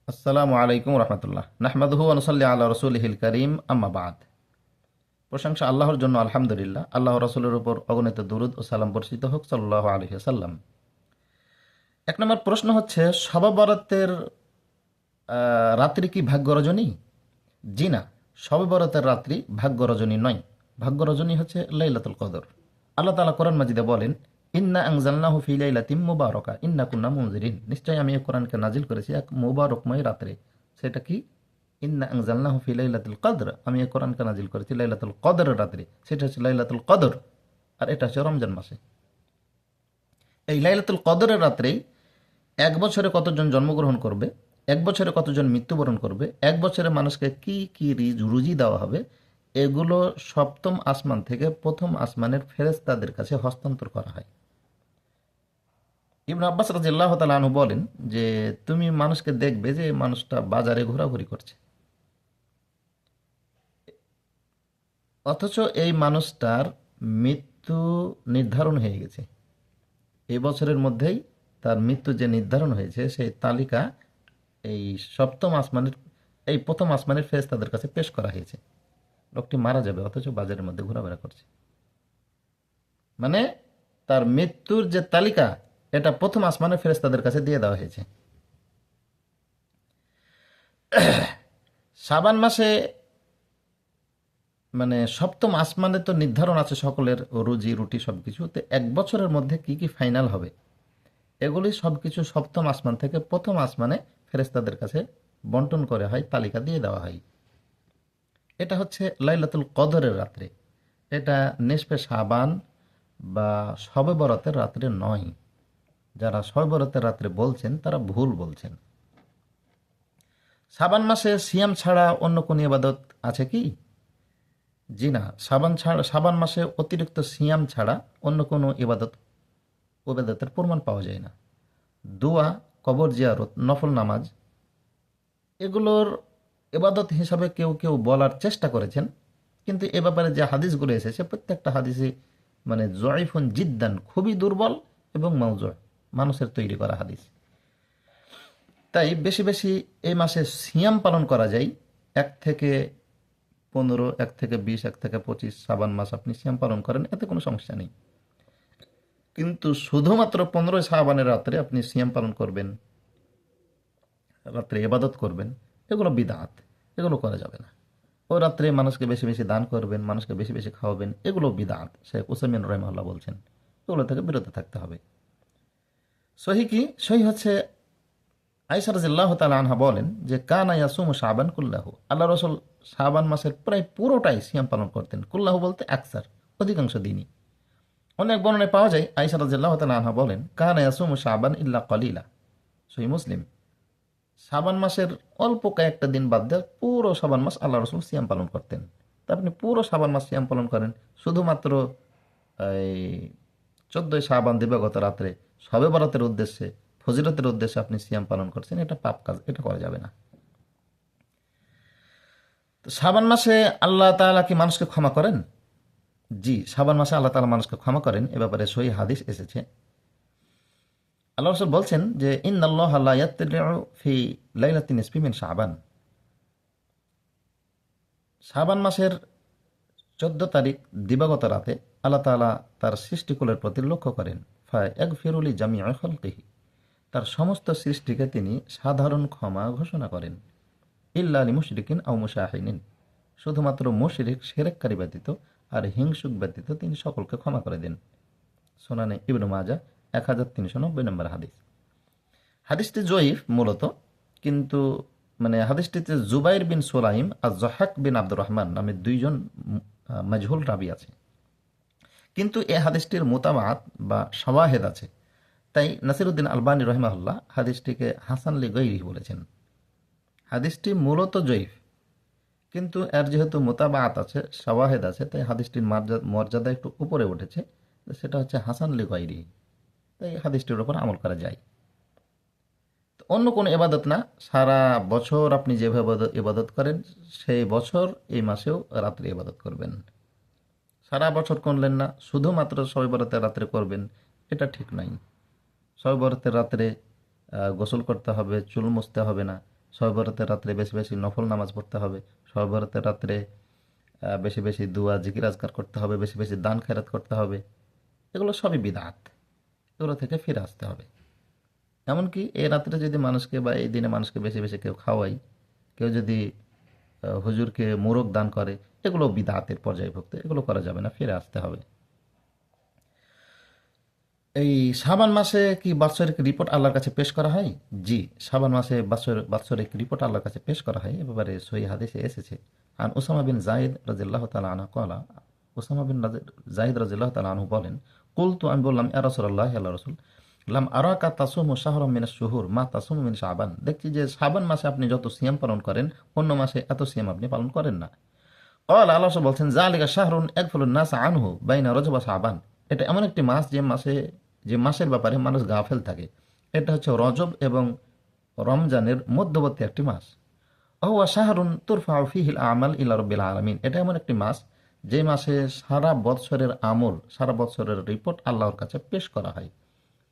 আসসালামু আলাইকুম রহমতুল্লাহ নাহমাদুহু ওয়া নুসাল্লি আলা রাসূলিহিল কারীম আম্মা বাদ। প্রশংসা আল্লাহর জন্য, আলহামদুলিল্লাহ। আল্লাহ রাসূলের উপর অগণিত দুরূদ ও সালাম বর্ষিত হোক সাল্লাল্লাহু আলাইহি ওয়াসাল্লাম। এক নম্বর প্রশ্ন হচ্ছে, শবে বরাতের রাত্রি কি ভাগ্য রজনী? জি না, শবে বরাতের রাত্রি ভাগ্য রজনী নয়। ভাগ্য রজনী হচ্ছে লাইলাতুল কদর। আল্লাহ তাআলা কোরআন মাজিদে বলেন, ইন্না আনজালনাহু ফি লাইলাতিম মুবারাকা ইন্না কুন্না মুনজিরিন। নিশ্চয়ই আমি এই কোরআনকে নাজিল করেছি এক মুবারকময় রাত্রে। সেটা কি? ইন্না আনজালনাহু ফি লাইলাতুল কদর। আমি এই কোরআনকে নাজিল করেছি লাইলাতুল কদরের রাত্রে। সেটা হচ্ছে লাইলাতুল কদর, আর এটা হচ্ছে রমজান মাসে। এই লাইলাতুল কদরের রাত্রেই এক বছরে কতজন জন্মগ্রহণ করবে, এক বছরে কতজন মৃত্যুবরণ করবে, এক বছরে মানুষকে কি কি রুজি দেওয়া হবে, এগুলো সপ্তম আসমান থেকে প্রথম আসমানের ফেরেশতাদের কাছে হস্তান্তর করা হয়। ইবনে আব্বাস রাদিয়াল্লাহু তাআলা আনহু বলেন যে, তুমি মানুষকে দেখবে যে মানুষটা বাজারে ঘোরাঘুরি করছে, অথচ এই মানুষটার মৃত্যু নির্ধারণ হয়ে গেছে। এই বছরের মধ্যেই তার মৃত্যু যে নির্ধারণ হয়েছে, সেই তালিকা এই সপ্তম আসমানের, এই প্রথম আসমানের ফেরেশতাদের কাছে পেশ করা হয়েছে। লোকটি মারা যাবে, অথচ বাজারের মধ্যে ঘোরাফেরা করছে। মানে তার মৃত্যুর যে তালিকা, এটা প্রথম আসমানের ফেরেশতাদের কাছে দিয়ে দেওয়া হয়েছে। শাবান মাসে, মানে সপ্তম আসমানে তো নির্ধারণ আছে সকলের রুজি রুটি সবকিছু। তো এক বছরের মধ্যে কি কি ফাইনাল হবে, এগুলি সবকিছু সপ্তম আসমান থেকে প্রথম আসমানে ফেরেশতাদের কাছে বন্টন করে হয়, তালিকা দিয়ে দেওয়া হয়। এটা হচ্ছে লাইলাতুল কদরের রাত্রে। এটা নিসফে শাবান বা শবে বরাতের রাত্রে নয়। যারা শবে বরাতের রাত্রে বলছেন তারা ভুল বলছেন। শাবান মাসে সিয়াম ছাড়া অন্য কোন ইবাদত আছে কি? জি না, শাবান মাসে অতিরিক্ত সিয়াম ছাড়া অন্য কোনো ইবাদতের প্রমাণ পাওয়া যায় না। দোয়া, কবর জিয়ারত, নফল নামাজ, এগুলোর ইবাদত হিসাবে কেউ কেউ বলার চেষ্টা করেছেন, কিন্তু এ ব্যাপারে যে হাদিসগুলো এসেছে প্রত্যেকটা হাদিসই মানে জয়ফুন জিদ্দান, খুবই দুর্বল এবং মাউজু, মানুষের তৈরি করা হাদিস। তাই বেশি বেশি এই মাসে সিয়াম পালন করা যায়। 1 থেকে 15, 1 থেকে 20, 1 থেকে 25 শাবান মাস আপনি সিয়াম পালন করেন, এতে কোনো সমস্যা নেই। কিন্তু শুধুমাত্র 15 শাবানের রাত্রে আপনি সিয়াম পালন করবেন, রাত্রে ইবাদত করবেন, এগুলো বিদআত, এগুলো করা যাবে না। ওই রাত্রে মানুষকে বেশি বেশি দান করবেন, মানুষকে বেশি বেশি খাওয়াবেন, এগুলো বিদআত। শেখ উসাইমিন রাহিমাহুল্লাহ বলছেন এগুলো থেকে বিরত থাকতে হবে। সহি কি? সহি হচ্ছে আয়েশা রাদিয়াল্লাহু তাআলা আনহা বলেন যে, কানা ইয়াসুমু শাবান কুল্লাহু। আল্লাহ রাসূল শাবান মাসের প্রায় পুরোটাই সিয়াম পালন করতেন। কুল্লাহু বলতে আকসার, অধিকাংশ দিনই। অনেক বর্ণনায় পাওয়া যায় আয়েশা রাদিয়াল্লাহু তাআলা আনহা বলেন, কানা ইয়াসুমু শাবান ইল্লা কলিলা। সহিহ মুসলিম। শাবান মাসের অল্প কয়েকটা দিন বাদ দিয়ে পুরো শাবান মাস আল্লাহ রাসূল সিয়াম পালন করতেন। তা আপনি পুরো শাবান মাস সিয়াম পালন করেন, শুধুমাত্র এই 14 শাবান দিবাগত রাত্রে শবে বরাতের উদ্দেশ্যে, ফজিলতের উদ্দেশ্যে আপনি সিয়াম পালন করছেন, এটা পাপ কাজ, এটা করা যাবে না। তো শাবান মাসে আল্লাহ তাআলা কি মানুষকে ক্ষমা করেন? জি, শাবান মাসে আল্লাহ তাআলা মানুষকে ক্ষমা করেন। এ ব্যাপারে সহিহ হাদিস এসেছে। আল্লাহ রাসূল বলছেন যে, ইন্নাল্লাহা লা ইয়াত্তালিউ ফি লাইলাতিন নিসফি মিন শাবান। শাবান মাসের 14 তারিখ দিবাগত রাতে আল্লাহ তাআলা তার সৃষ্টিকুলের প্রতি লক্ষ্য করেন। ফায়াগফিরু লিজামিই খালকিহি। তার সমস্ত সৃষ্টিকে তিনি সাধারণ ক্ষমা ঘোষণা করেন। ইল্লা লিমুশরিকিন আও মুশাহিনিন। শুধুমাত্র মুশরিক, শিরককারী ব্যতীত আর হিংসুক ব্যতীত তিনি সকলকে ক্ষমা করে দেন। সুনানে ইবনে মাজাহ 1390 নম্বর হাদিস। হাদিসটি জয়ীফ মূলত, কিন্তু মানে হাদিসটিতে জুবাইর বিন সুলাইম আর জহাক বিন আব্দুর রহমান নামে 2 জন মাজহুল রাবি আছে। কিন্তু এই হাদিসটির মুতাবাত বা শাওয়াহিদ আছে। তাই নাসিরউদ্দিন আলবানী রাহিমাহুল্লাহ হাদিসটিকে হাসান লিগাইরিহি বলেছেন। হাদিসটি মূলত জয়ীফ, কিন্তু এর যেহেতু মুতাবাত আছে, শাওয়াহিদ আছে, তাই হাদিসটির মর্যাদা একটু উপরে উঠেছে, সেটা হচ্ছে হাসান লিগাইরিহি। তাই হাদিসটির উপর আমল করা যায়। অন্য কোনো ইবাদত না, সারা বছর আপনি যেভাবে ইবাদত করেন সেই বছর এই মাসেও রাত্রে ইবাদত করবেন। সারা বছর করলেন না, শুধুমাত্র শবে বরাতের রাত্রে করবেন, এটা ঠিক নাই। শবে বরাতের রাত্রে গোসল করতে হবে, চুল মুছতে হবে না, শবে বরাতের রাত্রে বেশি বেশি নফল নামাজ পড়তে হবে, শবে বরাতের রাত্রে বেশি বেশি দুয়া জিকির আজকার করতে হবে, বেশি বেশি দান খেরাত করতে হবে। এগুলো সবই বিদআত, এগুলো থেকে ফিরে আসতে হবে। এমনকি এই রাত্রে যদি মানুষকে বা এই দিনে মানুষকে বেশি বেশি কেউ খাওয়াই, কেউ যদি হুজুরকে মোরগ দান করে, এগুলো বিদআতের পর্যায়ভুক্ত, এগুলো করা যাবে না, ফিরে আসতে হবে। এই শাবান মাসে কি বাৎসরিক রিপোর্ট আল্লাহর কাছে পেশ করা হয়? জি, শাবান মাসে বাৎসরিক রিপোর্ট আল্লাহর কাছে পেশ করা হয়। এ ব্যাপারে সহিহ হাদিসে এসেছে। আন উসামা বিন যায়েদ রাদিয়াল্লাহু তাআলা আনহু ক্বালা, উসামা বিন যায়েদ রাদিয়াল্লাহু তাআলা আনহু বলেন, কুলতু, আমি বললাম, ইয়া রাসূলুল্লাহ, হে আল্লাহর রাসূল, লাম আরাকা তাসুমু শাহরাম মিনাশ শুহুর মা তাসুমু মিন শাবান, দেখছি যে শাবান মাসে আপনি যত সিয়াম পালন করেন অন্য মাসে এত সিয়াম আপনি পালন করেন না। ক্বালা, আল্লাহ রাসূল বলছেন, যালিকা শাহরুন ইয়াগফুলুন নাস আনহু বাইনা রজব ওয়া শাবান, এটা এমন একটি মাস যে মাসের ব্যাপারে মানুষ গাফেল থাকে। এটা হচ্ছে রজব এবং রমজানের মধ্যবর্তী একটি মাস। ওয়া শাহরুন তুরফাউ ফিহিল আমাল ইলা রাব্বিল আলামিন, এটা এমন একটি মাস যে মাসে সারা বৎসরের আমল, সারা বৎসরের রিপোর্ট আল্লাহর কাছে পেশ করা হয়।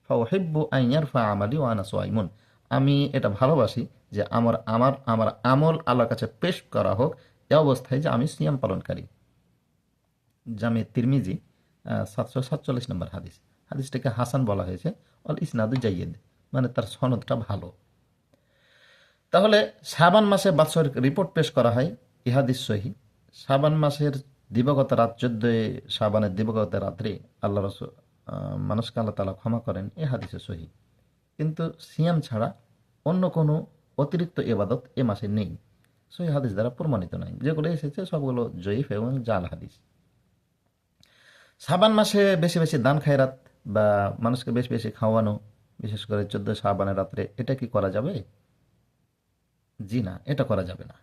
ফাউহিব্বু আন ইয়ারফা আমালি ওয়া আনা সাইমুন, আমি এটা ভালোবাসি যে আমার আমার আমার আমল আল্লাহর কাছে পেশ করা হোক এ অবস্থায় যে আমি সিয়াম পালনকারী। জামে তিরমিজি 747 নম্বর হাদিস। হাদিসটাকে হাসান বলা হয়েছে, অল ইসনাদু জাইয়িদ, মানে তার সনদটা ভালো। তাহলে শাবান মাসে বাৎসরিক রিপোর্ট পেশ করা হয়, ইহাদিস সহি। শাবান মাসের দিবাগত রাত 14 শাবানের দিবাগত রাত্রে আল্লাহ রসুল মানুষকে আল্লাহ তাআলা ক্ষমা করেন, এ হাদিসে সহি। কিন্তু সিয়াম ছাড়া অন্য কোনো অতিরিক্ত ইবাদত এ মাসে নেই, সহি হাদিস দ্বারা প্রমাণিত নয়। যেগুলো এসেছে সবগুলো জয়ীফ এবং জাল হাদিস। শাবান মাসে বেশি বেশি দান খায়রাত বা মানুষকে বেশি বেশি খাওয়ানো, বিশেষ করে 14 শাবানের রাত্রে, এটা কি করা যাবে? জি না, এটা করা যাবে না।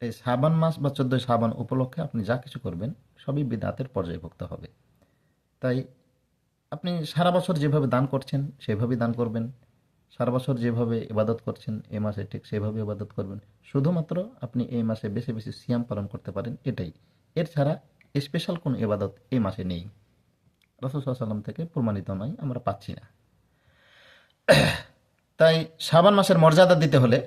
এই শাবান মাস বা 14 শাবান উপলক্ষে আপনি যা কিছু করবেন সবই বিদআতের পর্যায়ভুক্ত হবে। তাই আপনি সারা বছর যেভাবে দান করছেন সেভাবেই দান করবেন, সারা বছর যেভাবে ইবাদত করছেন এই মাসে ঠিক সেভাবে ইবাদত করবেন। শুধুমাত্র আপনি এই মাসে বেশি বেশি সিয়াম পালন করতে পারেন, এটাই। এর ছাড়া স্পেশাল কোনো ইবাদত এই মাসে নেই, রাসূল সাল্লাল্লাহু আলাইহি ওয়াসাল্লাম থেকে প্রমাণিত নয়, আমরা পাচ্ছি না। তাই শাবান মাসের মর্যাদা দিতে হলে,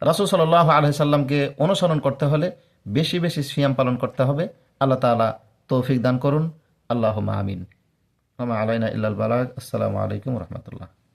রাসূল সাল্লাল্লাহু আলাইহি সাল্লামকে অনুসরণ করতে হলে বেশি বেশি সিয়াম পালন করতে হবে। আল্লাহ তাআলা তৌফিক দান করুন। আল্লাহুম্মা আমিন। ওয়া মা আলাইনা ইল্লাল বালাগ। আসসালামু আলাইকুম ওয়া রাহমাতুল্লাহ।